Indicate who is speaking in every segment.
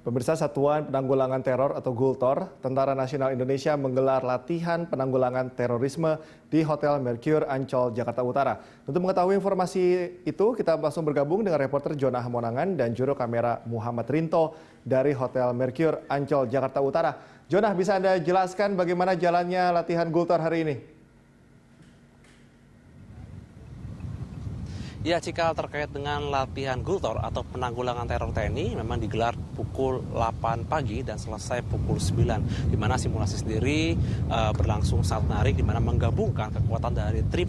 Speaker 1: Pemirsa Satuan Penanggulangan Teror atau GULTOR, Tentara Nasional Indonesia menggelar latihan penanggulangan terorisme di Hotel Mercure Ancol, Jakarta Utara. Untuk mengetahui informasi itu, kita langsung bergabung dengan reporter Jonah Hamonangan dan juru kamera Muhammad Rinto dari Hotel Mercure Ancol, Jakarta Utara. Jonah, bisa Anda jelaskan bagaimana jalannya latihan GULTOR hari ini?
Speaker 2: Ya, Cikal, terkait dengan latihan GULTOR atau penanggulangan teror TNI memang digelar pukul 8 pagi dan selesai pukul 9, di mana simulasi sendiri berlangsung sangat menarik, di mana menggabungkan kekuatan dari 3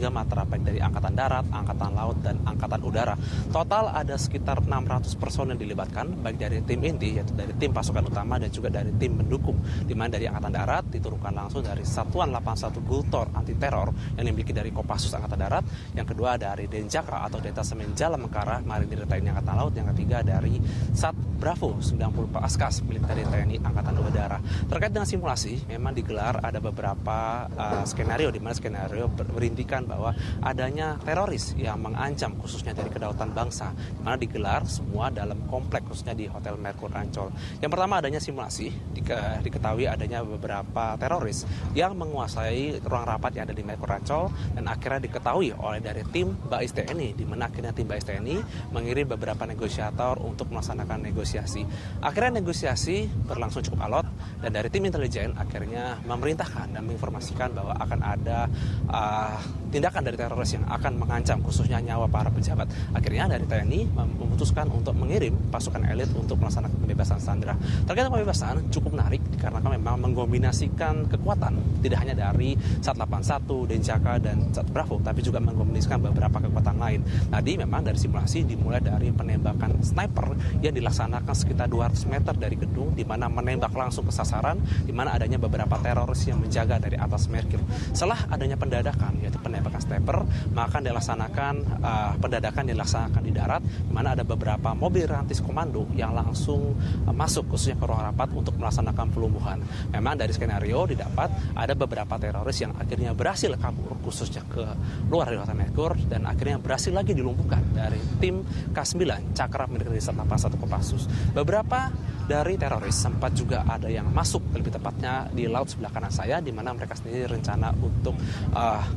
Speaker 2: matra, baik dari Angkatan Darat, Angkatan Laut, dan Angkatan Udara. Total ada sekitar 600 personel yang dilibatkan, baik dari tim inti, yaitu dari tim pasukan utama dan juga dari tim mendukung, di mana dari Angkatan Darat diturunkan langsung dari Satuan 81 GULTOR Anti Teror yang dimiliki dari Kopassus Angkatan Darat, yang kedua dari Denjaka atau Detasemen Jala Mengkara Marinir TNI Angkatan Laut, yang ketiga dari Sat Bravo 90 Paskas milik dari TNI Angkatan Udara. Terkait dengan simulasi, memang digelar ada beberapa skenario, di mana skenario berintikan bahwa adanya teroris yang mengancam khususnya dari kedaulatan bangsa, di mana digelar semua dalam komplek khususnya di Hotel Mercure Ancol. Yang pertama, adanya simulasi, diketahui adanya beberapa teroris yang menguasai ruang rapat yang ada di Mercure Ancol, dan akhirnya diketahui oleh dari tim BAIS TNI, di mana akhirnya tim BAIS TNI mengirim beberapa negosiator untuk melaksanakan negosiasi. Akhirnya negosiasi berlangsung cukup alot, dan dari tim intelijen akhirnya memerintahkan dan menginformasikan bahwa akan ada tindakan dari teroris yang akan mengancam khususnya nyawa para pejabat. Akhirnya dari TNI memutuskan untuk mengirim pasukan elit untuk melaksanakan pembebasan sandera. Terkait dengan pembebasan cukup menarik dikarenakan memang mengkombinasikan kekuatan tidak hanya dari Sat 81, Denjaka, dan Sat Bravo, tapi juga mengkombinasikan beberapa kekuatan lain. Tadi memang dari simulasi dimulai dari penembakan sniper yang dilaksanakan sekitar 200 meter dari gedung, di mana menembak langsung ke sasaran, di mana adanya beberapa teroris yang menjaga dari atas Mercure. Setelah adanya pendadakan, yaitu penembakan sniper, maka pendadakan dilaksanakan di darat, di mana ada beberapa mobil rantis komando yang langsung masuk khususnya ke ruang rapat untuk melaksanakan pelumpuhan. Memang dari skenario didapat ada beberapa teroris yang akhirnya berhasil kabur khususnya ke luar dari Hotel Mercure, dan akhirnya berhasil lagi dilumpuhkan dari tim K9 Cakra milik dari Sat 81 Kopassus. Beberapa dari teroris sempat juga ada yang masuk, lebih tepatnya di laut sebelah kanan saya, di mana mereka sendiri rencana untuk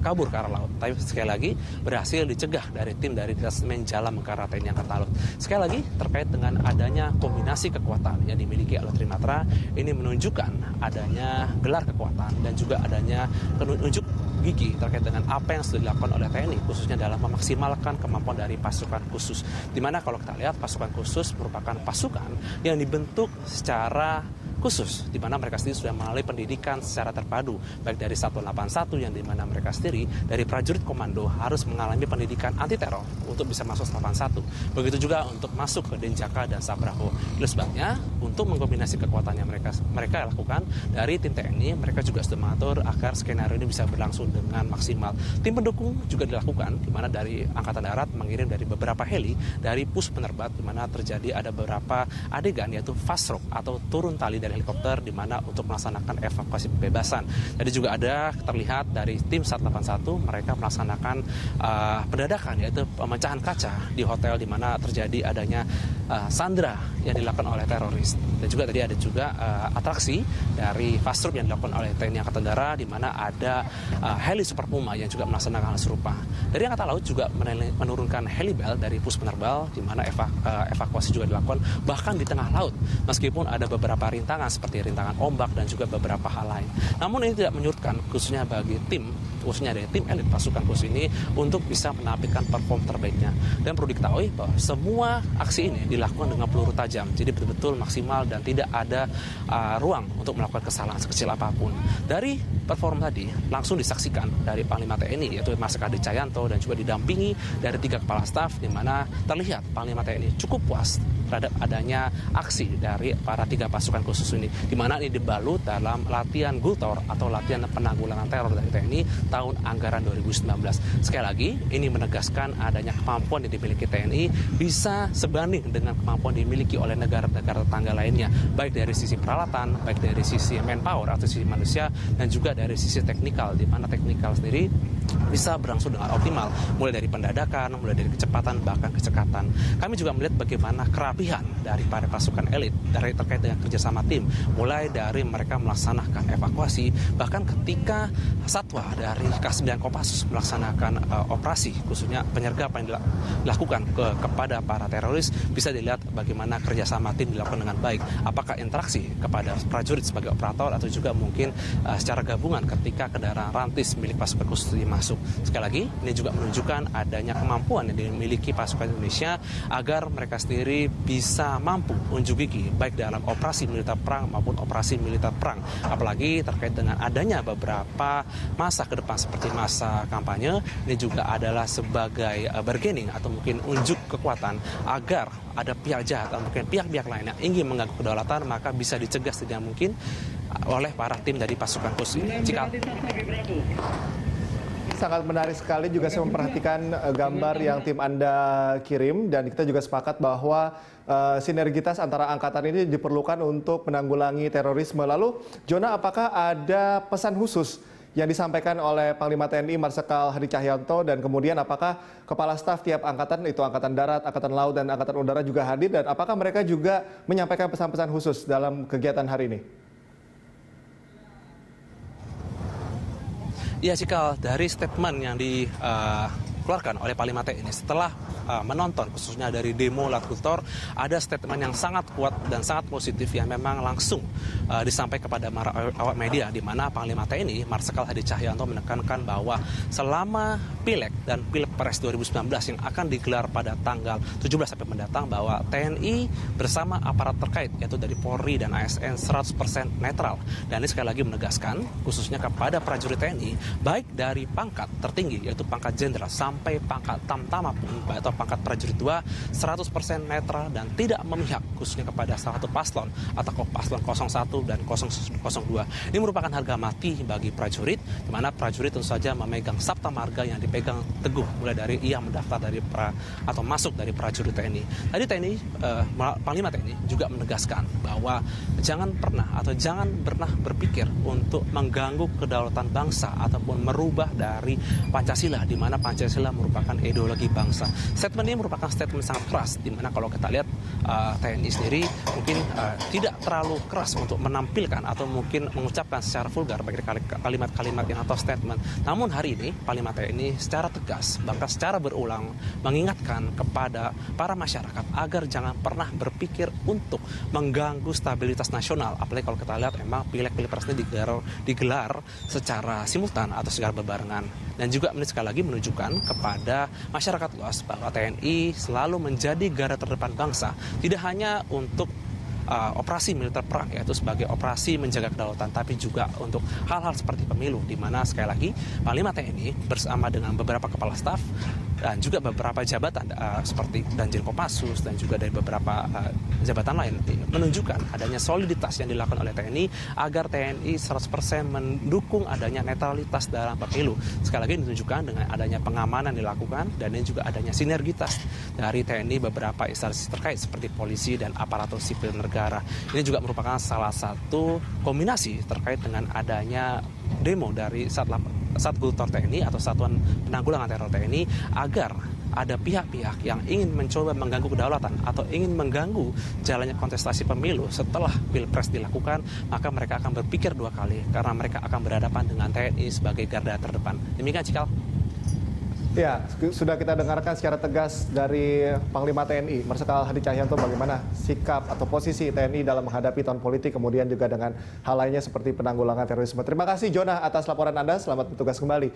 Speaker 2: kabur ke arah laut. Tapi sekali lagi berhasil dicegah dari tim dari Detasemen Jala Mengkara TNI Angkatan Laut. Sekali lagi terkait dengan adanya kombinasi kekuatan yang dimiliki oleh Trimatra, ini menunjukkan adanya gelar kekuatan dan juga adanya penunjuk gigi terkait dengan apa yang sudah dilakukan oleh TNI khususnya dalam memaksimalkan kemampuan dari pasukan khusus. Di mana kalau kita lihat pasukan khusus merupakan pasukan yang dibentuk secara khusus, di mana mereka sendiri sudah melalui pendidikan secara terpadu, baik dari Satuan 81 yang di mana mereka sendiri dari prajurit komando harus mengalami pendidikan anti teror untuk bisa masuk 81. Begitu juga untuk masuk ke Denjaka dan Sat Bravo. Itu sebabnya untuk mengkombinasi kekuatan yang mereka lakukan dari tim TNI, mereka juga sudah mengatur agar skenario ini bisa berlangsung dengan maksimal. Tim pendukung juga dilakukan, di mana dari Angkatan Darat mengirim dari beberapa heli dari pus penerbat, di mana terjadi ada beberapa adegan yaitu fast rock atau turun tali dari helikopter, di mana untuk melaksanakan evakuasi pembebasan. Jadi juga ada terlihat dari tim Sat 81 mereka melaksanakan pendadakan yaitu pemecahan kaca di hotel, di mana terjadi adanya sandera yang dilakukan oleh teroris. Dan juga tadi ada juga atraksi dari fast troop yang dilakukan oleh TNI Angkatan Darat, di mana ada heli Super Puma yang juga melaksanakan hal serupa. Dari Angkatan Laut juga menurunkan helibel dari pus penerbal, di mana evakuasi juga dilakukan bahkan di tengah laut, meskipun ada beberapa rintangan seperti rintangan ombak dan juga beberapa hal lain. Namun ini tidak menyurutkan khususnya bagi tim, khususnya dari tim elit pasukan khusus ini untuk bisa menampilkan perform terbaiknya. Dan perlu diketahui bahwa semua aksi ini dilakukan dengan peluru tajam, jadi betul-betul maksimal dan tidak ada ruang untuk melakukan kesalahan sekecil apapun. Dari perform tadi langsung disaksikan dari Panglima TNI yaitu Marsikal Hadi Cahyanto, dan juga didampingi dari 3 kepala staf, di mana terlihat Panglima TNI cukup puas terhadap adanya aksi dari para 3 pasukan khusus ini, di mana ini dibalut dalam latihan GULTOR atau latihan penanggulangan teror dari TNI tahun anggaran 2019. Sekali lagi ini menegaskan adanya kemampuan yang dimiliki TNI bisa sebanding dengan kemampuan dimiliki oleh negara-negara tetangga lainnya, baik dari sisi peralatan, baik dari sisi manpower atau sisi manusia, dan juga dari sisi teknikal, di mana teknikal sendiri bisa berlangsung dengan optimal, mulai dari pendadakan, mulai dari kecepatan, bahkan kecekatan. Kami juga melihat bagaimana kerapihan dari para pasukan elit terkait dengan kerjasama tim, mulai dari mereka melaksanakan evakuasi, bahkan ketika satwa dari K9 Kopassus melaksanakan operasi, khususnya penyergapan yang dilakukan kepada para teroris, bisa dilihat bagaimana kerjasama tim dilakukan dengan baik. Apakah interaksi kepada prajurit sebagai operator atau juga mungkin secara gabungan ketika kendaraan rantis milik pasukan khusus ini masuk. Sekali lagi, ini juga menunjukkan adanya kemampuan yang dimiliki pasukan Indonesia agar mereka sendiri bisa mampu unjuk gigi baik dalam operasi militer perang maupun operasi militer perang. Apalagi terkait dengan adanya beberapa masa ke depan seperti masa kampanye, ini juga adalah sebagai bargaining atau mungkin unjuk kekuatan agar ada pihak jahat atau mungkin pihak-pihak lain yang ingin mengganggu kedaulatan, maka bisa dicegah sedini mungkin oleh para tim dari pasukan khusus ini.
Speaker 1: Sangat menarik sekali juga saya memperhatikan gambar yang tim Anda kirim dan kita juga sepakat bahwa sinergitas antara angkatan ini diperlukan untuk menanggulangi terorisme. Lalu, Jona, apakah ada pesan khusus yang disampaikan oleh Panglima TNI Marsikal Hadi Cahyanto dan kemudian apakah kepala staf tiap angkatan, itu Angkatan Darat, Angkatan Laut, dan Angkatan Udara juga hadir dan apakah mereka juga menyampaikan pesan-pesan khusus dalam kegiatan hari ini?
Speaker 2: Ya, Cikal, dari statement yang dikeluarkan oleh Panglima TNI setelah menonton khususnya dari demo Lat Gultor, ada statement yang sangat kuat dan sangat positif yang memang langsung disampaikan kepada awak media, di mana Panglima TNI Marsikal Hadi Cahyanto menekankan bahwa selama Pileg dan Pilpres 2019 yang akan digelar pada tanggal 17 April mendatang, bahwa TNI bersama aparat terkait yaitu dari Polri dan ASN 100% netral. Dan ini sekali lagi menegaskan khususnya kepada prajurit TNI baik dari pangkat tertinggi yaitu pangkat jenderal sampai pangkat tamtama pun atau pangkat prajurit 2 100% netral dan tidak memihak khususnya kepada salah satu paslon atau paslon 01 dan 02. Ini merupakan harga mati bagi prajurit, di mana prajurit tentu saja memegang sabta marga yang dipegang teguh mulai dari ia mendaftar dari atau masuk dari prajurit TNI. Tadi TNI Panglima TNI juga menegaskan bahwa jangan pernah berpikir untuk mengganggu kedaulatan bangsa ataupun merubah dari Pancasila, di mana Pancasila merupakan ideologi bangsa. Statement ini merupakan statement sangat keras, di mana kalau kita lihat TNI sendiri mungkin tidak terlalu keras untuk menampilkan atau mungkin mengucapkan secara vulgar bagi kalimat-kalimat yang atau statement. Namun hari ini Panglima TNI secara tegas bahkan secara berulang mengingatkan kepada para masyarakat agar jangan pernah berpikir untuk mengganggu stabilitas nasional. Apalagi kalau kita lihat memang Pilek-Pilpres ini digelar secara simultan atau secara berbarengan. Dan juga sekali lagi menunjukkan kepada masyarakat luas bahwa TNI selalu menjadi garda terdepan bangsa, tidak hanya untuk operasi militer perang yaitu sebagai operasi menjaga kedaulatan, tapi juga untuk hal-hal seperti pemilu, di mana sekali lagi Panglima TNI bersama dengan beberapa kepala staf dan juga beberapa jabatan seperti Danjen Kopassus dan juga dari beberapa jabatan lain menunjukkan adanya soliditas yang dilakukan oleh TNI agar TNI 100% mendukung adanya netralitas dalam pemilu. Sekali lagi ditunjukkan dengan adanya pengamanan dilakukan dan ini juga adanya sinergitas dari TNI beberapa instansi terkait seperti polisi dan aparatur sipil negara. Ini juga merupakan salah satu kombinasi terkait dengan adanya demo dari Satgultor TNI atau Satuan Penanggulangan Teror TNI agar ada pihak-pihak yang ingin mencoba mengganggu kedaulatan atau ingin mengganggu jalannya kontestasi pemilu setelah Pilpres dilakukan, maka mereka akan berpikir dua kali karena mereka akan berhadapan dengan TNI sebagai garda terdepan. Demikian, Cikal.
Speaker 1: Ya, sudah kita dengarkan secara tegas dari Panglima TNI Marsikal Hadi Cahyanto bagaimana sikap atau posisi TNI dalam menghadapi tahun politik, kemudian juga dengan hal lainnya seperti penanggulangan terorisme. Terima kasih Jona atas laporan Anda, selamat bertugas kembali.